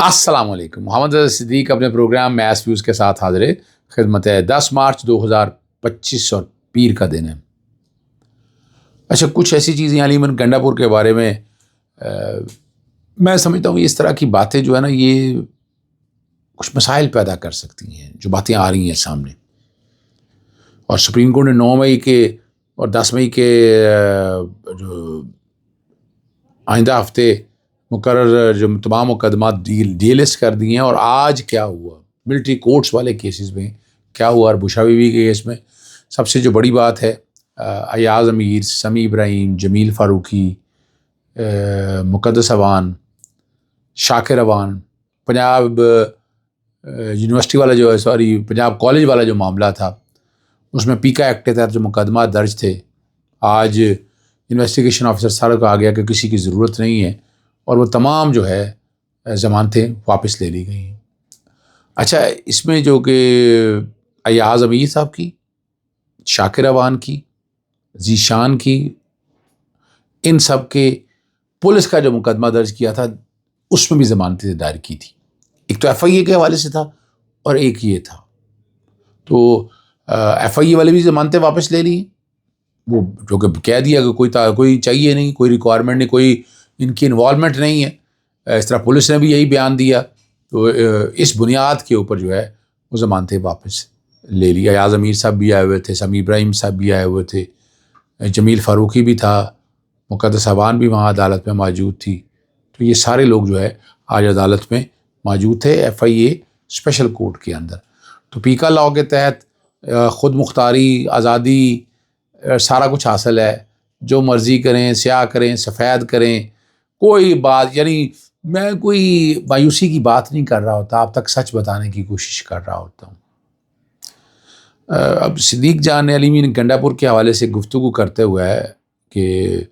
السلام علیکم. محمد صدیق اپنے پروگرام میس ویوز کے ساتھ حاضر خدمت ہے. 10 مارچ 2025 اور پیر کا دن ہے. اچھا، کچھ ایسی چیزیں علیمن گنڈا پور کے بارے میں میں سمجھتا ہوں اس طرح کی باتیں جو ہے نا، یہ کچھ مسائل پیدا کر سکتی ہیں. جو باتیں آ رہی ہیں سامنے، اور سپریم کورٹ نے 9 مئی کے اور 10 مئی کے جو آئندہ ہفتے مقرر جو تمام مقدمات ڈی لسٹ کر دیے ہیں. اور آج کیا ہوا ملٹری کورٹس والے کیسز میں کیا ہوا، اور بشا بی بی کے کیس میں سب سے جو بڑی بات ہے، ایاز امیر، سمیع ابراہیم، جمیل فاروقی، مقدس اوان، شاکر اوان، پنجاب یونیورسٹی والا جو پنجاب کالج والا جو معاملہ تھا، اس میں پیکا ایکٹ کے تحت جو مقدمات درج تھے، آج انویسٹیگیشن آفیسر سارے کو آ گیا کہ کسی کی ضرورت نہیں ہے، اور وہ تمام جو ہے ضمانتیں واپس لے لی گئی ہیں. اچھا، اس میں جو کہ ایاز امیر صاحب کی، شاکر اوان کی، ذیشان کی، ان سب کے پولیس کا جو مقدمہ درج کیا تھا اس میں بھی ضمانتیں دائر کی تھی. ایک تو ایف آئی اے کے حوالے سے تھا اور ایک یہ تھا. تو ایف آئی اے والے بھی ضمانتیں واپس لے لی، وہ جو کہ کہہ دیا کہ کوئی چاہیے نہیں، کوئی ریکوائرمنٹ نہیں، کوئی ان کی انوالومنٹ نہیں ہے. اس طرح پولیس نے بھی یہی بیان دیا. تو اس بنیاد کے اوپر جو ہے وہ ضمانتیں واپس لے لی. ایاز امیر صاحب بھی آئے ہوئے تھے، سمیع ابراہیم صاحب بھی آئے ہوئے تھے، جمیل فاروقی بھی تھا، مقدس اوان بھی وہاں عدالت میں موجود تھی. تو یہ سارے لوگ جو ہے آج عدالت میں موجود تھے F I A special court کے اندر. تو پیکا لاء کے تحت خود مختاری، آزادی، سارا کچھ حاصل ہے. جو مرضی کریں، سیاہ کریں، سفید کریں، کوئی بات، یعنی میں کوئی مایوسی کی بات نہیں کر رہا ہوتا، آپ تک سچ بتانے کی کوشش کر رہا ہوتا ہوں. اب صدیق جان نے علیمین گنڈا پور کے حوالے سے گفتگو کرتے ہوئے ہے کہ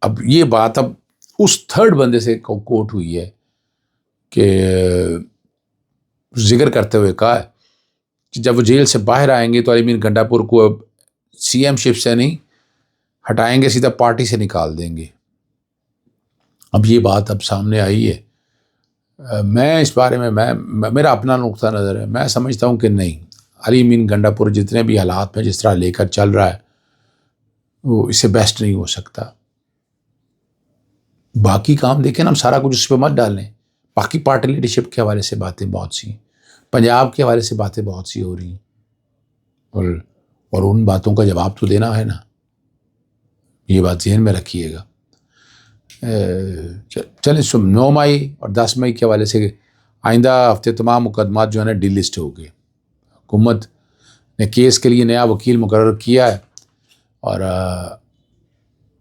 اب یہ بات اب اس تھرڈ بندے سے کوٹ ہوئی ہے کہ ذکر کرتے ہوئے کہا کہ جب وہ جیل سے باہر آئیں گے تو علیمین گنڈا پور کو اب سی ایم شپ سے نہیں ہٹائیں گے، سیدھا پارٹی سے نکال دیں گے. اب یہ بات اب سامنے آئی ہے. میں اس بارے میں میرا اپنا نقطہ نظر ہے. میں سمجھتا ہوں کہ نہیں، علیمین گنڈا پور جتنے بھی حالات میں جس طرح لے کر چل رہا ہے وہ اس سے بیسٹ نہیں ہو سکتا. باقی کام دیکھیں نا، ہم سارا کچھ اس پہ مت ڈالیں. باقی پارٹی لیڈرشپ کے حوالے سے باتیں بہت سی ہیں، پنجاب کے حوالے سے باتیں بہت سی ہو رہی ہیں، اور ان باتوں کا جواب تو دینا ہے نا. یہ بات ذہن میں رکھیے گا. چلیں 9 مئی اور 10 مئی کے حوالے سے آئندہ ہفتے تمام مقدمات جو ہے نا ڈی لسٹ ہو گئے. حکومت نے کیس کے لیے نیا وکیل مقرر کیا ہے، اور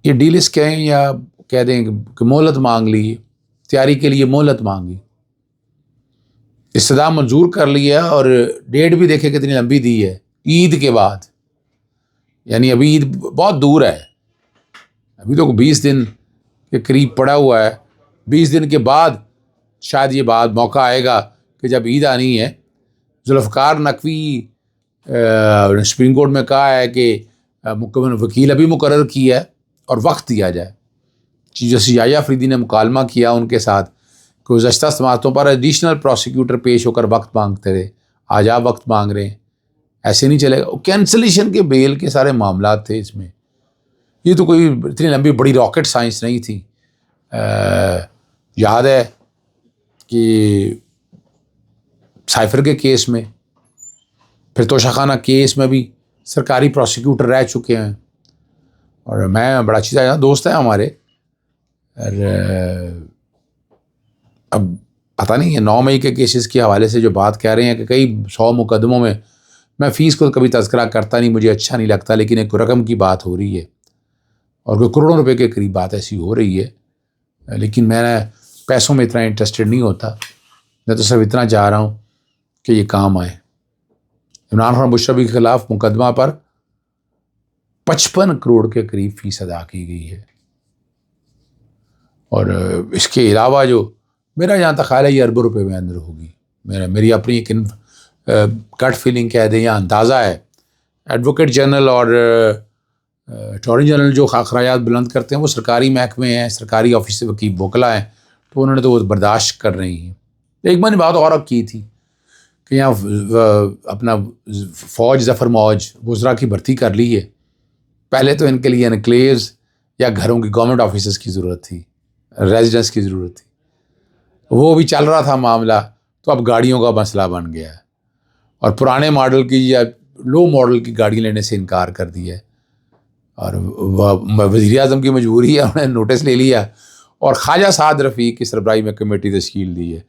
یہ ڈی لسٹ کہیں یا کہہ دیں کہ مہلت مانگ لی، تیاری کے لیے مہلت مانگی، استدعا منظور کر لیا، اور ڈیٹ بھی دیکھے کتنی لمبی دی ہے، عید کے بعد. یعنی ابھی عید بہت دور ہے، ابھی تو 20 دن کے قریب پڑا ہوا ہے. 20 دن کے بعد شاید یہ بات موقع آئے گا کہ جب عید آنی ہے. ذوالفقار نقوی سپریم کورٹ میں کہا ہے کہ وکیل ابھی مقرر کیا ہے اور وقت دیا جائے. چیف جسٹس یحییٰ فریدی نے مکالمہ کیا ان کے ساتھ کہ گزشتہ سماعتوں پر ایڈیشنل پروسیکیوٹر پیش ہو کر وقت مانگتے رہے، آج آپ وقت مانگ رہے ہیں، ایسے نہیں چلے گا. کینسلیشن کے بیل کے سارے معاملات تھے اس میں. یہ تو کوئی اتنی لمبی بڑی راکٹ سائنس نہیں تھی. یاد ہے کہ سائفر کے کیس میں، پھر توشہ خانہ کیس میں بھی سرکاری پروسیکیوٹر رہ چکے ہیں، اور میں بڑا اچھی دوست ہے ہمارے. اور اب پتہ نہیں ہے 9 مئی کے کیسز کے حوالے سے جو بات کہہ رہے ہیں کہ کئی 100 مقدموں میں فیس کو کبھی تذکرہ کرتا نہیں، مجھے اچھا نہیں لگتا، لیکن ایک رقم کی بات ہو رہی ہے اور کوئی کروڑوں روپے کے قریب بات ایسی ہو رہی ہے. لیکن میں پیسوں میں اتنا انٹرسٹڈ نہیں ہوتا، میں تو صرف اتنا چاہ رہا ہوں کہ یہ کام آئے. عمران خان مشرفی کے خلاف مقدمہ پر 55 کروڑ کے قریب فیس ادا کی گئی ہے. اور اس کے علاوہ جو میرا جہاں تک خیال ہے یہ اربوں روپے میں اندر ہوگی. میری اپنی ایک گٹ فیلنگ کہہ دیں یا اندازہ ہے. ایڈوکیٹ جنرل اور اٹارنی جنرل جو اخراجات بلند کرتے ہیں وہ سرکاری محکمے ہیں، سرکاری آفس سے وکیل وکلا ہیں، تو انہوں نے تو وہ برداشت کر رہی ہیں. ایک میں نے بات اور اب کی تھی کہ یہاں اپنا فوج ظفر موج وزراء کی بھرتی کر لی ہے. پہلے تو ان کے لیے انکلیوز یا گھروں کی گورنمنٹ آفیسز کی ضرورت تھی, ریزیڈنس کی ضرورت تھی, وہ بھی چل رہا تھا معاملہ. تو اب گاڑیوں کا مسئلہ بن گیا ہے اور پرانے ماڈل کی یا لو ماڈل کی گاڑی لینے سے انکار کر دیا ہے. اور وزیر اعظم کی مجبوری ہے, انہوں نے نوٹس لے لیا اور خواجہ سعد رفیق کی سربراہی میں کمیٹی تشکیل دی ہے.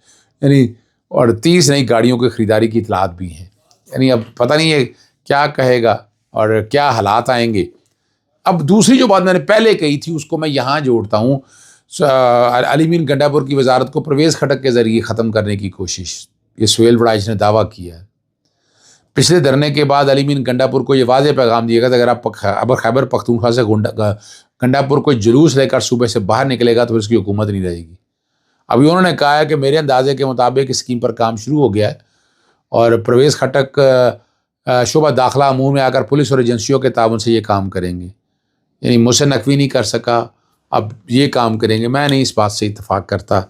یعنی اور 30 نئی گاڑیوں کی خریداری کی اطلاعات بھی ہیں. یعنی اب پتہ نہیں ہے کیا کہے گا اور کیا حالات آئیں گے. اب دوسری جو بات میں نے پہلے کہی تھی اس کو میں یہاں جوڑتا ہوں. علی مین گنڈا پور کی وزارت کو پرویز خٹک کے ذریعے ختم کرنے کی کوشش, یہ سہیل وڑائچ نے دعویٰ کیا ہے. پچھلے دھرنے کے بعد علی مین گنڈا پور کو یہ واضح پیغام دیا گیا تھا اگر آپ خیبر پختونخوا سے گنڈا پور کو جلوس لے کر صوبے سے باہر نکلے گا تو پھر اس کی حکومت نہیں رہے گی. ابھی انہوں نے کہا ہے کہ میرے اندازے کے مطابق اسکیم پر کام شروع ہو گیا ہے اور پرویز خٹک شعبہ داخلہ امور میں آ کر پولیس اور ایجنسیوں کے تعاون سے یہ کام کریں گے. یعنی مجھ سے نقوی نہیں کر سکا, اب یہ کام کریں گے. میں نہیں اس بات سے اتفاق کرتا,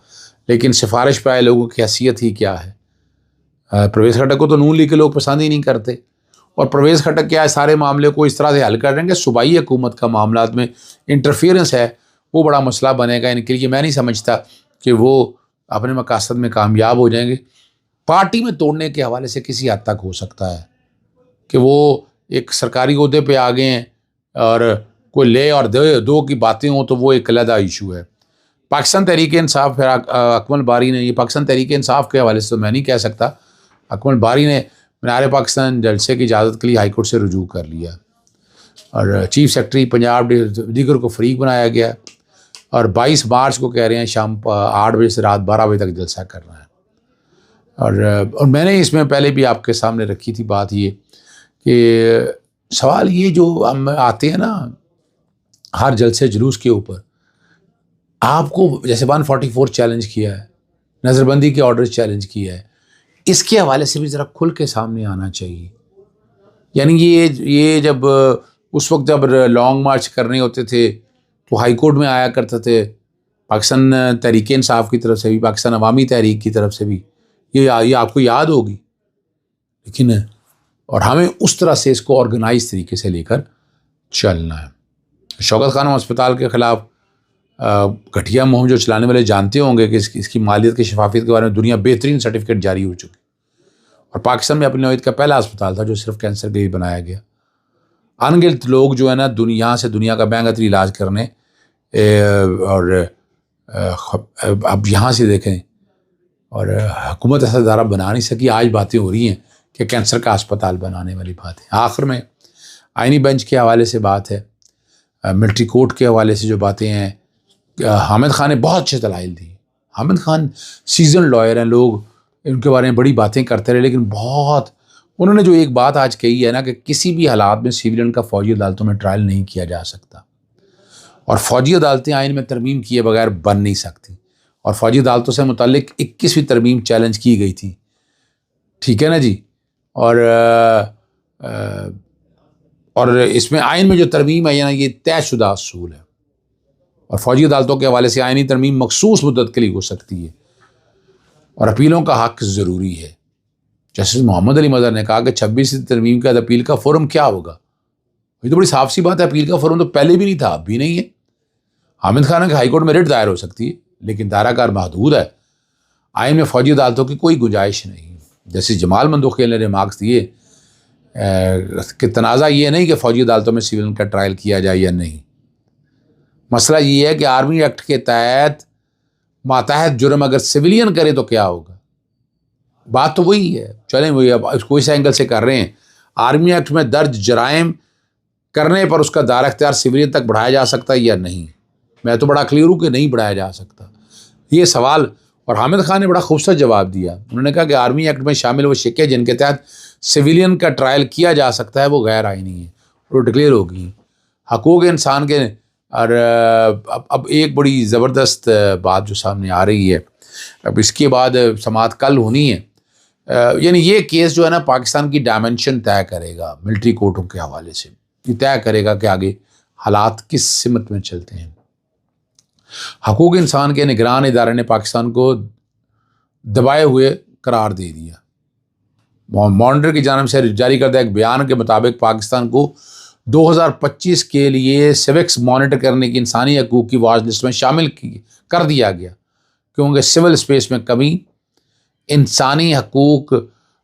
لیکن سفارش پہ آئے لوگوں کی حیثیت ہی کیا ہے. پرویز خٹک کو تو نون لیگ کے لوگ پسند ہی نہیں کرتے, اور پرویز خٹک کیا ہے سارے معاملے کو اس طرح سے حل کر رہے ہیں کہ صوبائی حکومت کا معاملات میں انٹرفیئرنس ہے, وہ بڑا مسئلہ بنے گا ان کے لیے. میں نہیں سمجھتا کہ وہ اپنے مقاصد میں کامیاب ہو جائیں گے. پارٹی میں توڑنے کے حوالے سے کسی حد تک ہو سکتا ہے کہ وہ ایک سرکاری عہدے پہ آ گئے ہیں اور کوئی لے اور دو کی باتیں ہوں تو وہ ایک علیحدہ ایشو ہے. پاکستان تحریک انصاف پھر اکمل باری نے, یہ پاکستان تحریک انصاف کے حوالے سے تو میں نہیں کہہ سکتا, اکمل باری نے مینار پاکستان جلسے کی اجازت کے لیے ہائی کورٹ سے رجوع کر لیا اور چیف سیکرٹری پنجاب دیگر کو فریق بنایا گیا اور 22 مارچ کو کہہ رہے ہیں شام 8 بجے سے رات 12 بجے تک جلسہ کرنا ہے. اور میں نے اس میں پہلے بھی آپ کے سامنے رکھی تھی بات یہ کہ سوال یہ جو ہم آتے ہیں نا ہر جلسے جلوس کے اوپر, آپ کو جیسے 144 چیلنج کیا ہے, نظر بندی کے آرڈر چیلنج کیا ہے, اس کے حوالے سے بھی ذرا کھل کے سامنے آنا چاہیے. یعنی یہ جب اس وقت جب لانگ مارچ کرنے ہوتے تھے تو ہائی کورٹ میں آیا کرتے تھے, پاکستان تحریک انصاف کی طرف سے بھی, پاکستان عوامی تحریک کی طرف سے بھی, یہ آپ کو یاد ہوگی. لیکن اور ہمیں اس طرح سے اس کو آرگنائز طریقے سے لے کر چلنا ہے. شوکت خانم ہسپتال کے خلاف گھٹیا مہم جو چلانے والے جانتے ہوں گے کہ اس کی مالیت کی شفافیت کے بارے میں دنیا بہترین سرٹیفکیٹ جاری ہو چکی, اور پاکستان میں اپنی نوعیت کا پہلا ہسپتال تھا جو صرف کینسر کے لیے بنایا گیا. انگنت لوگ جو ہے نا یہاں سے دنیا کا مہنگا ترین علاج کرنے اور اب یہاں سے دیکھیں اور حکومت ایسا ادارہ بنا نہیں سکی. آج باتیں ہو رہی ہیں کہ کینسر کا ہسپتال بنانے والی بات ہے. آخر میں آئینی بینچ کے حوالے سے بات ہے, ملٹری کورٹ کے حوالے سے جو باتیں ہیں, حامد خان نے بہت اچھے دلائل دی. حامد خان سیزن لائر ہیں, لوگ ان کے بارے میں بڑی باتیں کرتے رہے, لیکن بہت انہوں نے جو ایک بات آج کہی ہے نا کہ کسی بھی حالات میں سویلین کا فوجی عدالتوں میں ٹرائل نہیں کیا جا سکتا, اور فوجی عدالتیں آئین میں ترمیم کیے بغیر بن نہیں سکتی, اور فوجی عدالتوں سے متعلق 21ویں ترمیم چیلنج کی گئی تھی. ٹھیک ہے نا جی. اور اس میں آئین میں جو ترمیم ہے نا یہ طے شدہ اصول ہے, اور فوجی عدالتوں کے حوالے سے آئینی ترمیم مخصوص مدت کے لیے ہو سکتی ہے, اور اپیلوں کا حق ضروری ہے. جسٹس محمد علی مظہر نے کہا کہ 26ویں ترمیم کے بعد اپیل کا فورم کیا ہوگا. یہ تو بڑی صاف سی بات ہے, اپیل کا فورم تو پہلے بھی نہیں تھا, اب بھی نہیں ہے. حامد خان کہ ہائی کورٹ میں ریٹ دائر ہو سکتی ہے, لیکن دائرہ کار محدود ہے. آئین میں فوجی عدالتوں کی کوئی گنجائش نہیں. جیسے جمال مندوخیل نے ریمارکس دیے کہ تنازع یہ نہیں کہ فوجی عدالتوں میں سیویلین کا ٹرائل کیا جائے یا نہیں, مسئلہ یہ ہے کہ آرمی ایکٹ کے تحت ماتحت جرم اگر سویلین کرے تو کیا ہوگا. بات تو وہی ہے. چلیں وہی اب اس کو اس اینگل سے کر رہے ہیں, آرمی ایکٹ میں درج جرائم کرنے پر اس کا دائرہ اختیار سویلین تک بڑھایا جا سکتا ہے یا نہیں. میں تو بڑا کلیئر ہوں کہ نہیں بڑھایا جا سکتا یہ سوال. اور حامد خان نے بڑا خوبصورت جواب دیا. انہوں نے کہا کہ آرمی ایکٹ میں شامل وہ شکیں جن کے تحت سویلین کا ٹرائل کیا جا سکتا ہے وہ غیر آئینی ہیں, وہ ڈکلیئر ہو گئی. حقوق انسان کے اور اب ایک بڑی زبردست بات جو سامنے آ رہی ہے, اب اس کے بعد سماعت کل ہونی ہے. یعنی یہ کیس جو ہے نا پاکستان کی ڈائمنشن طے کرے گا ملٹری کورٹوں کے حوالے سے, یہ طے کرے گا کہ آگے حالات کس سمت میں چلتے ہیں. حقوق انسان کے نگران ادارے نے پاکستان کو دبائے ہوئے قرار دے دیا۔ مانیٹر کی جانب سے جاری کردہ ایک بیان کے مطابق پاکستان کو 2025 کے لیے سیوکس مانیٹر کرنے کی انسانی حقوق کی واچ لسٹ میں شامل کر دیا گیا، کیونکہ سول اسپیس میں کمی، انسانی حقوق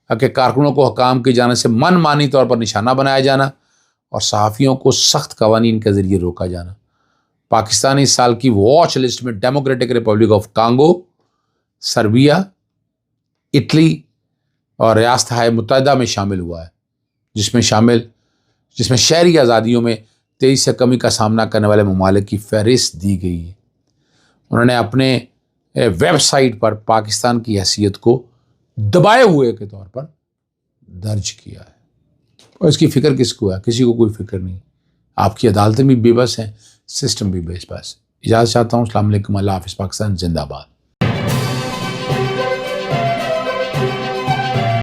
کے کارکنوں کو حکام کی جانب سے من مانی طور پر نشانہ بنایا جانا اور صحافیوں کو سخت قوانین کے ذریعے روکا جانا۔ پاکستانی اس سال کی واچ لسٹ میں democratic republic of Congo, Serbia, Italy اور ریاستہائے متحدہ میں شامل ہوا ہے، جس میں شہری آزادیوں میں تیزی سے کمی کا سامنا کرنے والے ممالک کی فہرست دی گئی ہے۔ انہوں نے اپنے ویب سائٹ پر پاکستان کی حیثیت کو دبائے ہوئے کے طور پر درج کیا ہے، اور اس کی فکر کس کو ہے؟ کسی کو کوئی فکر نہیں۔ آپ کی عدالتیں بھی بے بس ہیں، سسٹم بھی بے بس۔ اجازت چاہتا ہوں، السلام علیکم، اللہ حافظ، پاکستان زندہ باد۔